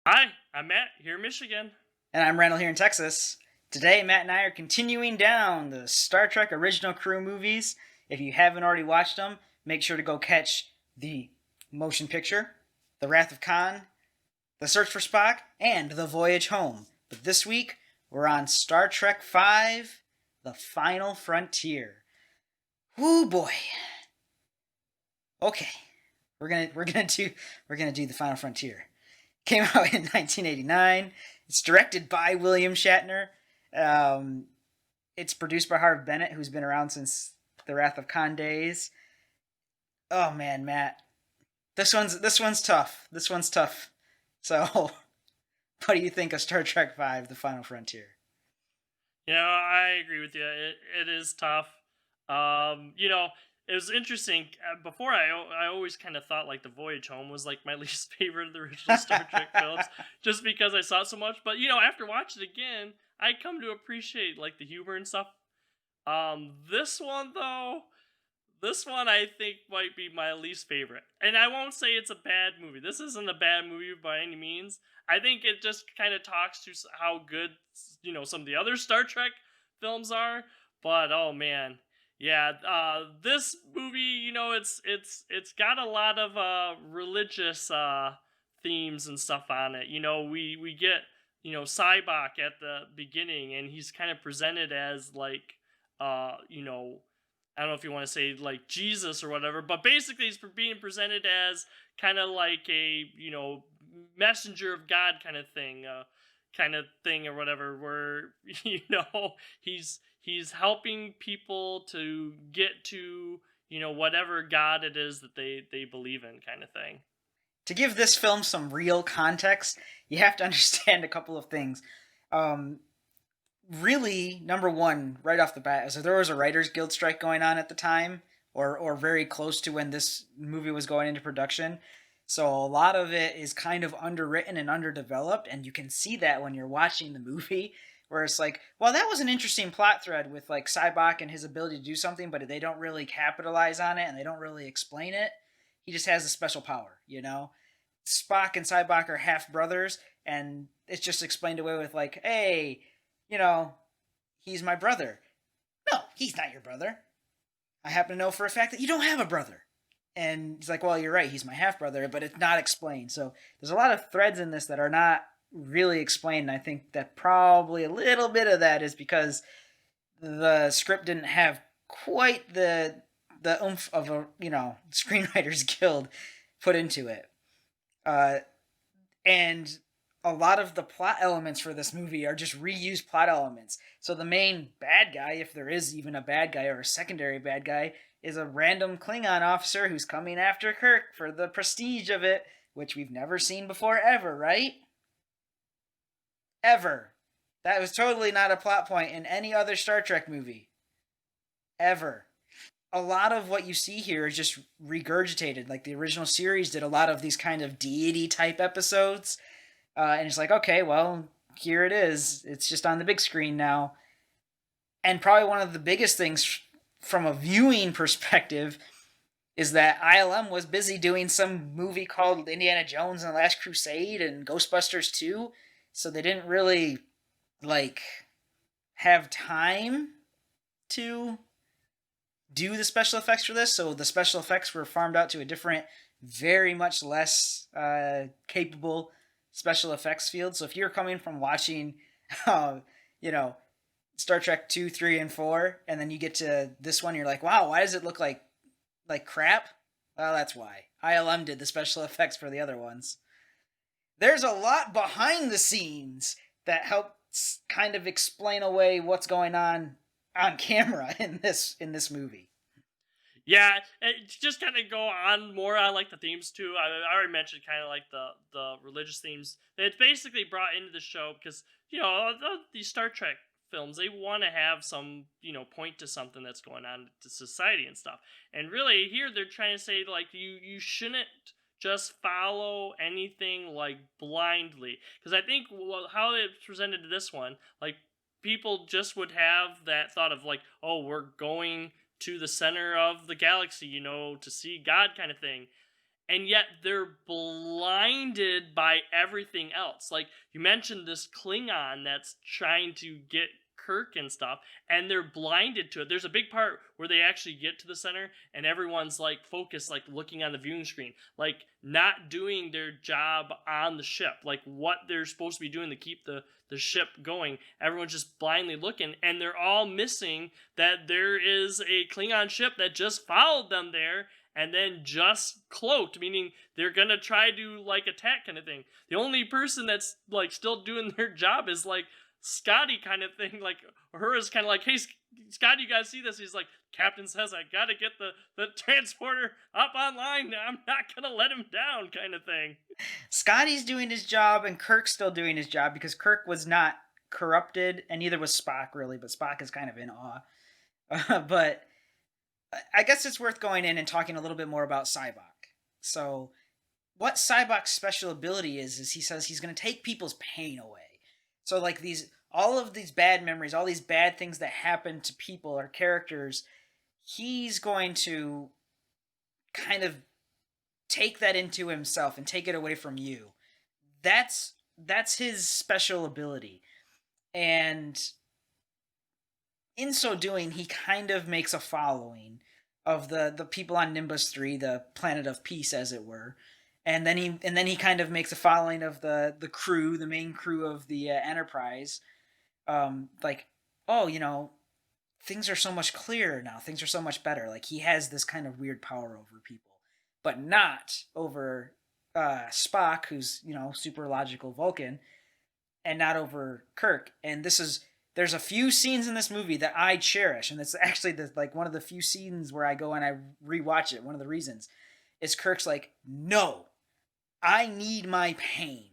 Hi, I'm Matt here in Michigan. And I'm Randall here in Texas. Today, Matt and I are continuing down the Star Trek original crew movies. If you haven't already watched them, make sure to go catch the motion picture, The Wrath of Khan, The Search for Spock, and The Voyage Home. But this week, we're on Star Trek V, The Final Frontier. Woo boy. Okay, we're gonna do The Final Frontier. Came out in 1989. It's directed by William Shatner. Um, it's produced by Harv Bennett, who's been around since the Wrath of Khan days. Oh man, Matt, this one's tough. This one's tough. So, what do you think of Star Trek V: The Final Frontier? I agree with you. It is tough. Um, you know, it was interesting. Before I always kind of thought like The Voyage Home was like my least favorite of the original Star Trek films, just because I saw it so much. But after watching it again, I come to appreciate like the humor and stuff. This one though, this one I think might be my least favorite. And I won't say it's a bad movie. This isn't a bad movie by any means. I think it just kind of talks to how good, some of the other Star Trek films are. But oh man, yeah, this movie, it's got a lot of religious themes and stuff on it. We get Cybok at the beginning, and he's kind of presented as like uh, you know, I don't know if you want to say like Jesus or whatever, but basically he's being presented as kind of like a messenger of God kind of thing or whatever, where he's helping people to get to whatever God it is that they believe in, kind of thing. To give this film some real context, you have to understand a couple of things. Um, Really, number one, right off the bat, is that there was a Writers Guild strike going on at the time, or very close to when this movie was going into production. So a lot of it is kind of underwritten and underdeveloped, and you can see that when you're watching the movie, where it's like, well, that was an interesting plot thread with like Cybok and his ability to do something, but they don't really capitalize on it and they don't really explain it. He just has a special power, you know. Spock and Cybok are half brothers, and it's just explained away with like, hey, you know, he's my brother. No, he's not your brother. I happen to know for a fact that you don't have a brother. And he's like, well, you're right, he's my half brother, but it's not explained. So there's a lot of threads in this that are not really explained. And I think that probably a little bit of that is because the script didn't have quite the oomph of a screenwriters guild put into it. Uh, and a lot of the plot elements for this movie are just reused plot elements. So the main bad guy, if there is even a bad guy or a secondary bad guy, is a random Klingon officer who's coming after Kirk for the prestige of it, which we've never seen before ever, right? Ever. That was totally not a plot point in any other Star Trek movie. Ever. A lot of what you see here is just regurgitated. Like the original series did a lot of these kind of deity type episodes, and it's like, okay, well, here it is. It's just on the big screen now. And probably one of the biggest things from a viewing perspective is that ILM was busy doing some movie called Indiana Jones and the Last Crusade and Ghostbusters II, so they didn't really like have time to do the special effects for this. So the special effects were farmed out to a different, very much less capable special effects field. So if you're coming from watching, uh, you know, Star Trek 2, 3, and 4, and then you get to this one, you're like, wow, why does it look like crap? Well, that's why. ILM did the special effects for the other ones. There's a lot behind the scenes that helps kind of explain away what's going on camera in this movie. Yeah, just kind of go on more on like the themes too. I already mentioned kind of like the religious themes that it's basically brought into the show because these Star Trek films, they want to have some point to something that's going on to society and stuff. And really here they're trying to say like you shouldn't just follow anything like blindly, because I think how it's presented to this one, like people just would have that thought of like, oh, we're going to the center of the galaxy, to see God, kind of thing. and yet they're blinded by everything else. Like you mentioned this Klingon that's trying to get Kirk and stuff, and they're blinded to it. There's a big part where they actually get to the center and everyone's like focused, like looking on the viewing screen, like not doing their job on the ship, like what they're supposed to be doing to keep the ship going. Everyone's just blindly looking, and they're all missing that there is a Klingon ship that just followed them there and then just cloaked, meaning they're gonna try to like attack kind of thing. The only person that's like still doing their job is like Scotty kind of thing. Like her is kind of like, hey, Scotty, you gotta see this. He's like, Captain says I gotta get the transporter up online. I'm not gonna let him down, kind of thing. Scotty's doing his job and Kirk's still doing his job because Kirk was not corrupted, and neither was Spock really, but Spock is kind of in awe. But I guess it's worth going in and talking a little bit more about Cybok. So, what Cybok's special ability is he says he's going to take people's pain away. So, like all of these bad memories, all these bad things that happen to people or characters, he's going to kind of take that into himself and take it away from you. That's his special ability. And in so doing, he kind of makes a following of the people on Nimbus 3, the planet of peace, as it were. And then he kind of makes a following of the crew, the main crew of the Enterprise. Like, oh, things are so much clearer now. Things are so much better. Like he has this kind of weird power over people, but not over Spock, who's super logical Vulcan, and not over Kirk. And there's a few scenes in this movie that I cherish, and it's actually one of the few scenes where I go and I rewatch it. One of the reasons is Kirk's like, no, I need my pain.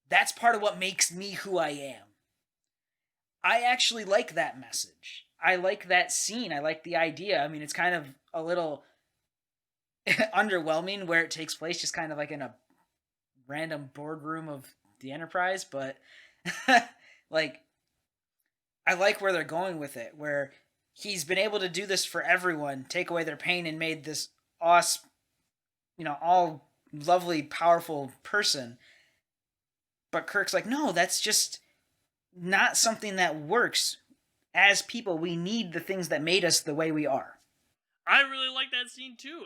That's part of what makes me who I am. I actually like that message. I like that scene. I like the idea. I mean, it's kind of a little underwhelming where it takes place, just kind of like in a random boardroom of the Enterprise, but like I like where they're going with it, where he's been able to do this for everyone, take away their pain, and made this awesome, all lovely, powerful person. But Kirk's like, no, that's just not something that works. As people, we need the things that made us the way we are. I really like that scene too.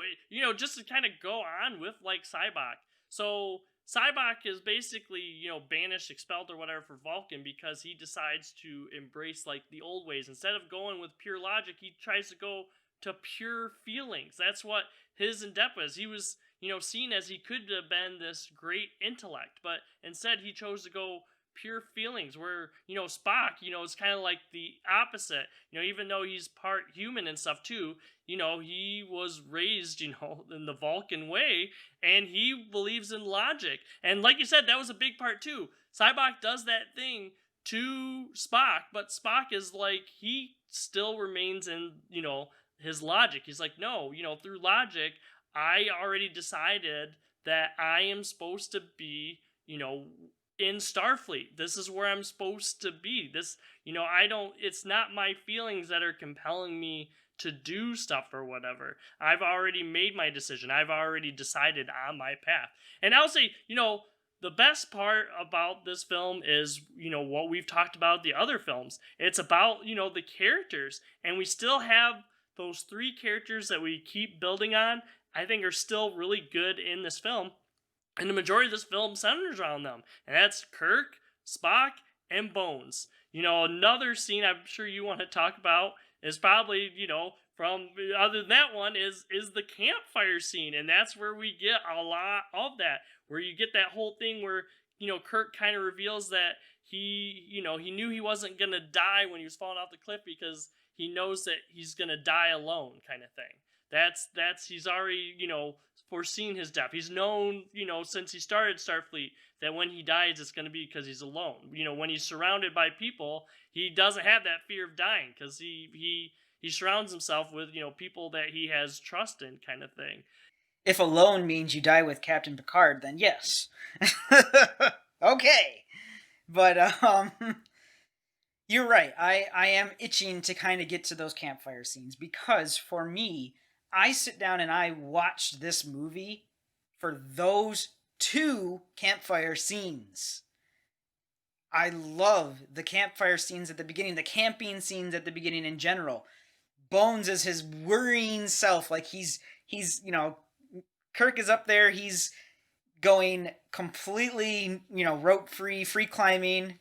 Just to kind of go on with like Cybok. So Cybok is basically, banished, expelled, or whatever for Vulcan because he decides to embrace like the old ways. Instead of going with pure logic, he tries to go to pure feelings. That's what his endeavor was. He was, seen as he could have been this great intellect, but instead he chose to go pure feelings where Spock is kind of like the opposite. Even though he's part human and stuff too, he was raised in the Vulcan way, and he believes in logic. And like you said, that was a big part too. Cybok does that thing to Spock, but Spock is like, he still remains in his logic. He's like, no, through logic I already decided that I am supposed to be in Starfleet. This is where I'm supposed to be. It's not my feelings that are compelling me to do stuff or whatever. I've already made my decision. I've already decided on my path. And I'll say, the best part about this film is, what we've talked about the other films. It's about, the characters. And we still have those three characters that we keep building on, I think are still really good in this film. And the majority of this film centers around them. And that's Kirk, Spock, and Bones. Another scene I'm sure you want to talk about is probably, from other than that one is the campfire scene. And that's where we get a lot of that. Where you get that whole thing where, Kirk kind of reveals that he knew he wasn't going to die when he was falling off the cliff because he knows that he's going to die alone kind of thing. He's already, foreseen his death. He's known, since he started Starfleet that when he dies, it's going to be because he's alone. When he's surrounded by people, he doesn't have that fear of dying because he surrounds himself with, people that he has trust in kind of thing. If alone means you die with Captain Picard, then yes. Okay. But, you're right. I am itching to kind of get to those campfire scenes because for me, I sit down and I watched this movie for those two campfire scenes. I love the campfire scenes at the beginning, the camping scenes at the beginning in general. Bones is his worrying self, like he's Kirk is up there, he's going completely, rope free climbing,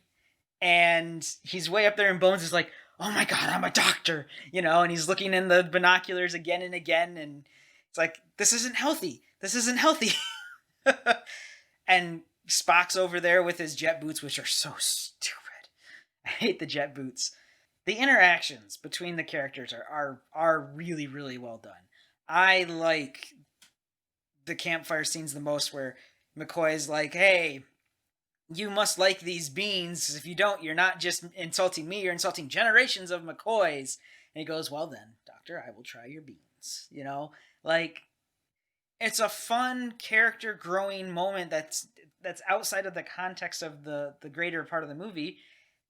and he's way up there, and Bones is like, "Oh my god, I'm a doctor," and he's looking in the binoculars again and again, and it's like, this isn't healthy. This isn't healthy. And Spock's over there with his jet boots, which are so stupid. I hate the jet boots. The interactions between the characters are really, really well done. I like the campfire scenes the most, where McCoy's like, "Hey, you must like these beans. If you don't, you're not just insulting me, you're insulting generations of McCoys." And he goes, "Well then, doctor, I will try your beans." Like, it's a fun character growing moment that's outside of the context of the greater part of the movie,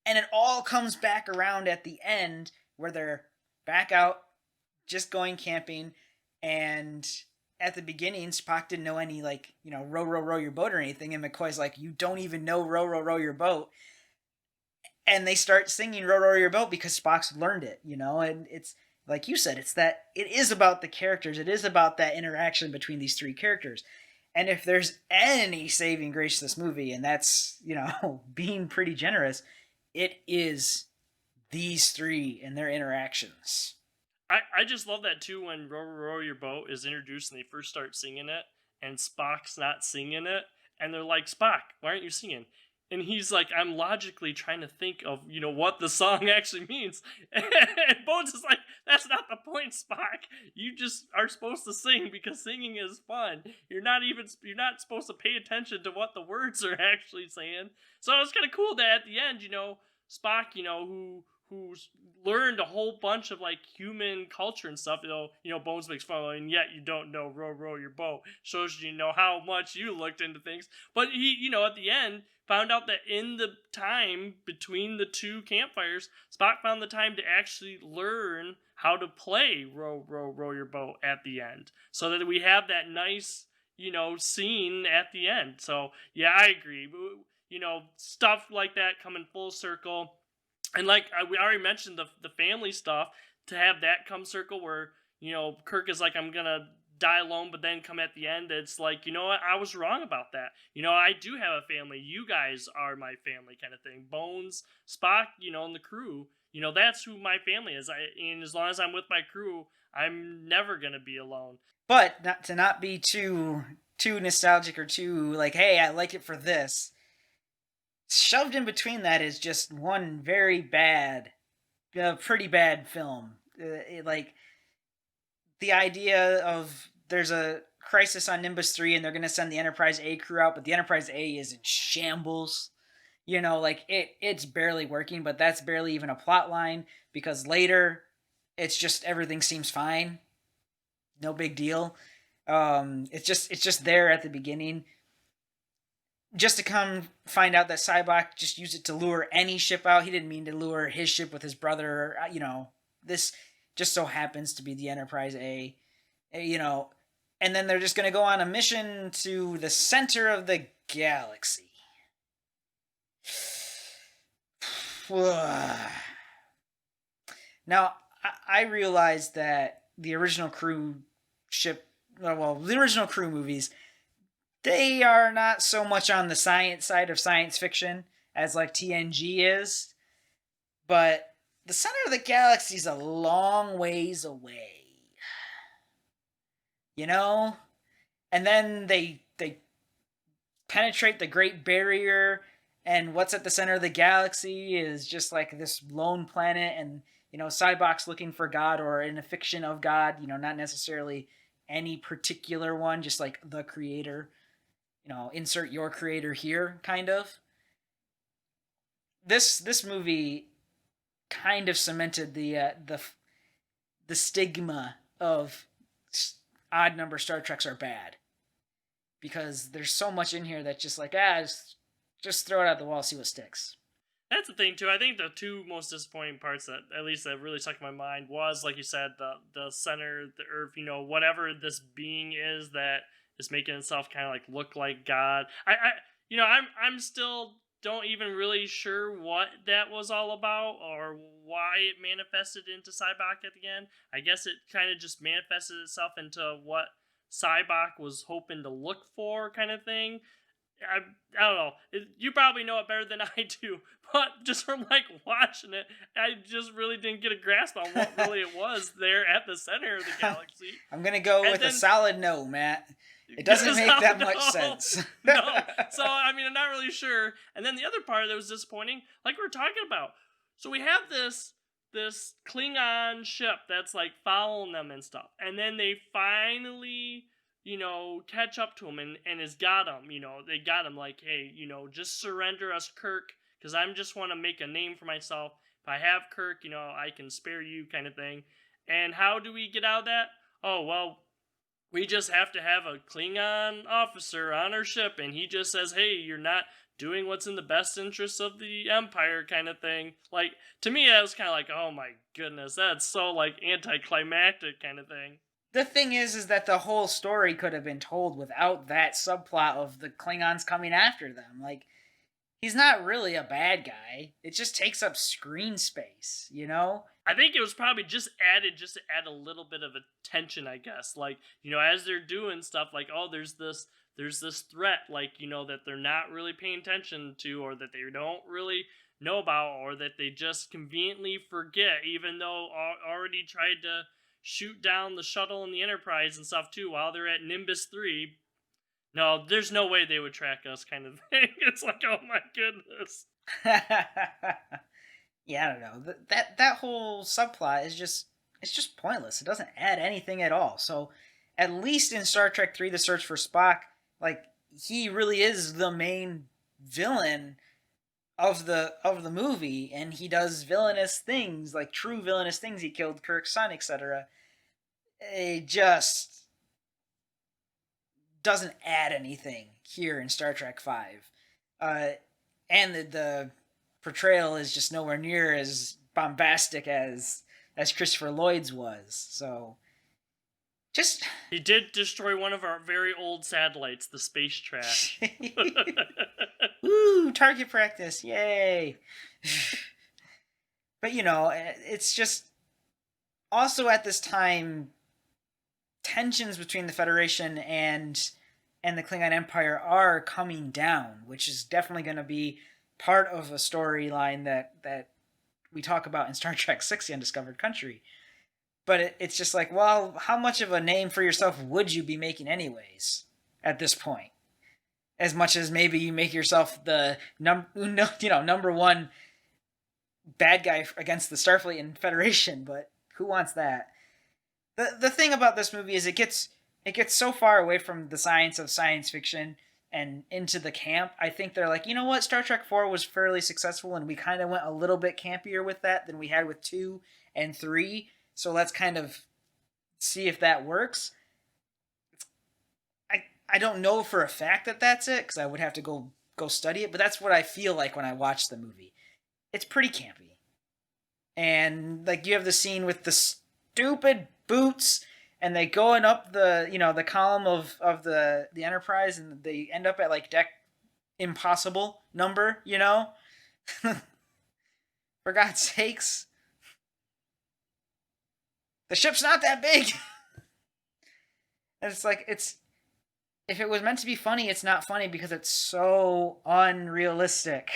and it all comes back around at the end, where they're back out just going camping. And at the beginning, Spock didn't know any, like, row your boat or anything, and McCoy's like, "You don't even know row your boat." And they start singing row your boat because Spock's learned it, and it's like you said, it is about the characters. It is about that interaction between these three characters. And if there's any saving grace to this movie, and that's, being pretty generous, it is these three and their interactions. I just love that too, when Row Your Boat is introduced and they first start singing it, and Spock's not singing it, and they're like, "Spock, why aren't you singing?" And he's like, "I'm logically trying to think of, what the song actually means." And Bones is like, "That's not the point, Spock. You just are supposed to sing because singing is fun. You're not supposed to pay attention to what the words are actually saying." So it's kind of cool that at the end, Spock, who's learned a whole bunch of like human culture and stuff. Bones makes fun of him, and yet you don't know row your boat. Shows how much you looked into things. But he, at the end, found out that in the time between the two campfires, Spock found the time to actually learn how to play row your boat at the end, so that we have that nice, scene at the end. So yeah, I agree. Stuff like that coming full circle. And like we already mentioned, the family stuff, to have that come circle, where Kirk is like, "I'm gonna die alone," but then come at the end, it's like, what, I was wrong about that. I do have a family. You guys are my family, kind of thing. Bones, Spock, and the crew. That's who my family is. And as long as I'm with my crew, I'm never gonna be alone. But not be too nostalgic, or too like, "Hey, I like it for this." Shoved in between that is just one very bad, pretty bad film. Like, the idea of there's a crisis on Nimbus 3 and they're going to send the Enterprise A crew out, but the Enterprise A is in shambles. Like, it's barely working, but that's barely even a plot line, because later it's just everything seems fine. No big deal. It's just there at the beginning, just to come find out that Cybok just used it to lure any ship out. He didn't mean to lure his ship with his brother. This just so happens to be the Enterprise A. And then they're just going to go on a mission to the center of the galaxy. Now, I realized that the original crew movies, they are not so much on the science side of science fiction as like TNG is. But the center of the galaxy is a long ways away. And then they penetrate the Great Barrier, and what's at the center of the galaxy is just like this lone planet, and Cybok's looking for God, or in a fiction of God, not necessarily any particular one, just like the creator. Insert your creator here, kind of. This movie kind of cemented the stigma of odd number Star Treks are bad, because there's so much in here that just like, just throw it out the wall, see what sticks. That's the thing too. I think the two most disappointing parts, that at least that really stuck in my mind, was, like you said, the center, the Earth. Whatever this being is that is making itself kind of like look like God. I'm still don't even really sure what that was all about or why it manifested into Cybok at the end. I guess it kind of just manifested itself into what Cybok was hoping to look for, kind of thing. I, I don't know. You probably know it better than I do, but just from like watching it, I just really didn't get a grasp on what really it was there at the center of the galaxy. I'm gonna go And with a then solid no, Matt. It doesn't make that much sense. No. So I mean, I'm not really sure. And then the other part that was disappointing, like we were talking about. So we have this Klingon ship that's like following them and stuff, and then they finally catch up to him and has got him. They got him like, hey, just surrender us, Kirk, because I'm just want to make a name for myself. If I have Kirk, I can spare you, kind of thing. And how do we get out of that? Oh, well, we just have to have a Klingon officer on our ship, and he just says, hey, you're not doing what's in the best interest of the Empire, kind of thing. Like, to me, that was kind of like, oh my goodness, that's so, like, anticlimactic kind of thing. The thing is that the whole story could have been told without that subplot of the Klingons coming after them. Like, he's not really a bad guy. It just takes up screen space, you know? I think it was probably just added just to add a little bit of attention, I guess. Like, as they're doing stuff, like, oh, there's this threat, like, that they're not really paying attention to, or that they don't really know about, or that they just conveniently forget, even though already tried to shoot down the shuttle and the Enterprise and stuff too while they're at Nimbus 3. No, there's no way they would track us, kind of thing. It's like, oh my goodness. Yeah, I don't know. That whole subplot is just pointless. It doesn't add anything at all. So, at least in Star Trek 3 The Search for Spock, like, he really is the main villain of the movie, and he does villainous things, like true villainous things. He killed Kirk's son, etc. It just doesn't add anything here in Star Trek 5. And the portrayal is just nowhere near as bombastic as Christopher Lloyd's was. So, just... He did destroy one of our very old satellites, the space trash. Woo! Target practice! Yay! But, it's just... Also at this time, tensions between the Federation and the Klingon Empire are coming down, which is definitely going to be part of a storyline that we talk about in Star Trek VI, The Undiscovered Country. But it's just like, well, how much of a name for yourself would you be making anyways at this point? As much as maybe you make yourself the number one bad guy against the Starfleet and Federation, but who wants that? The thing about this movie is it gets so far away from the science of science fiction and into the camp. I think they're like, you know what, Star Trek 4 was fairly successful, and we kind of went a little bit campier with that than we had with 2 and 3. So let's kind of see if that works. I don't know for a fact that that's it, because I would have to go study it, but that's what I feel like when I watch the movie. It's pretty campy. And like you have the scene with the stupid boots, and they going up the column of the Enterprise, and they end up at like deck impossible number, For God's sakes. The ship's not that big. And it's like, if it was meant to be funny, it's not funny because it's so unrealistic.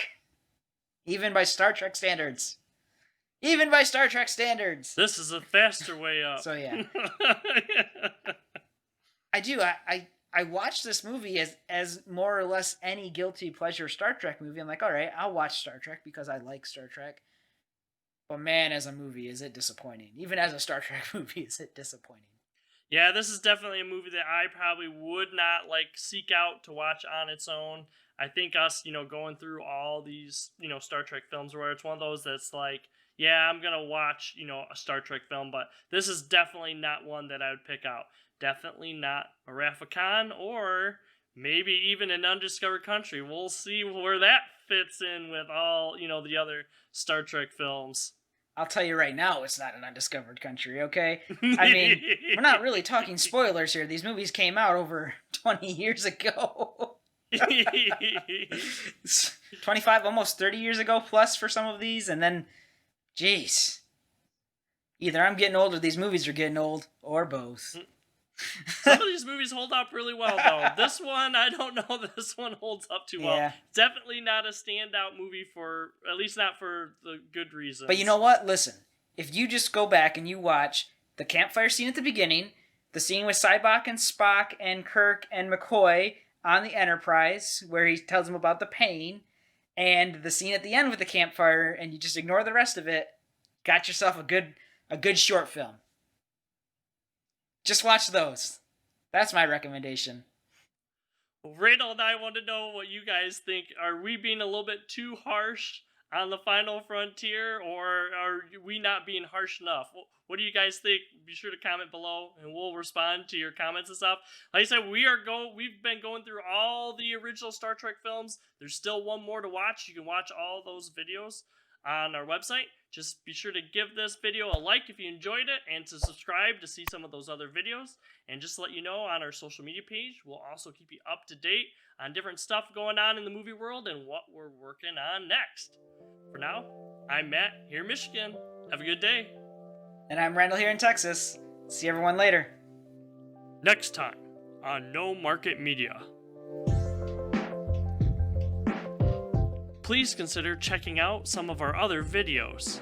Even by Star Trek standards. This is a faster way up. So yeah. I do. I watch this movie as more or less any guilty pleasure Star Trek movie. I'm like, all right, I'll watch Star Trek because I like Star Trek. But man, as a movie, is it disappointing. Even as a Star Trek movie, is it disappointing. Yeah, this is definitely a movie that I probably would not seek out to watch on its own. I think us, going through all these, Star Trek films where it's one of those that's like, yeah, I'm going to watch, a Star Trek film, but this is definitely not one that I would pick out. Definitely not a Wrath Khan, or maybe even an Undiscovered Country. We'll see where that fits in with all, the other Star Trek films. I'll tell you right now, it's not an undiscovered country, okay? I mean, we're not really talking spoilers here. These movies came out over 20 years ago. 25, almost 30 years ago plus for some of these, and then, jeez. Either I'm getting old or these movies are getting old, or both. Some of these movies hold up really well, though. This one, I don't know that this one holds up too well. Yeah. Definitely not a standout movie for, at least not for the good reasons. But you know what? Listen, if you just go back and you watch the campfire scene at the beginning, the scene with Cybok and Spock and Kirk and McCoy on the Enterprise, where he tells them about the pain, and the scene at the end with the campfire, and you just ignore the rest of it, got yourself a good short film. Just watch those. That's my recommendation. Well, Randall and I want to know what you guys think. Are we being a little bit too harsh on the final frontier, or are we not being harsh enough? What do you guys think? Be sure to comment below, and we'll respond to your comments and stuff. Like I said, we've been going through all the original Star Trek films. There's still one more to watch. You can watch all those videos on our website. Just be sure to give this video a like if you enjoyed it, and to subscribe to see some of those other videos. And just to let you know, on our social media page, we'll also keep you up to date on different stuff going on in the movie world and what we're working on next. For now, I'm Matt here in Michigan. Have a good day. And I'm Randall here in Texas. See everyone later. Next time on No Market Media. Please consider checking out some of our other videos.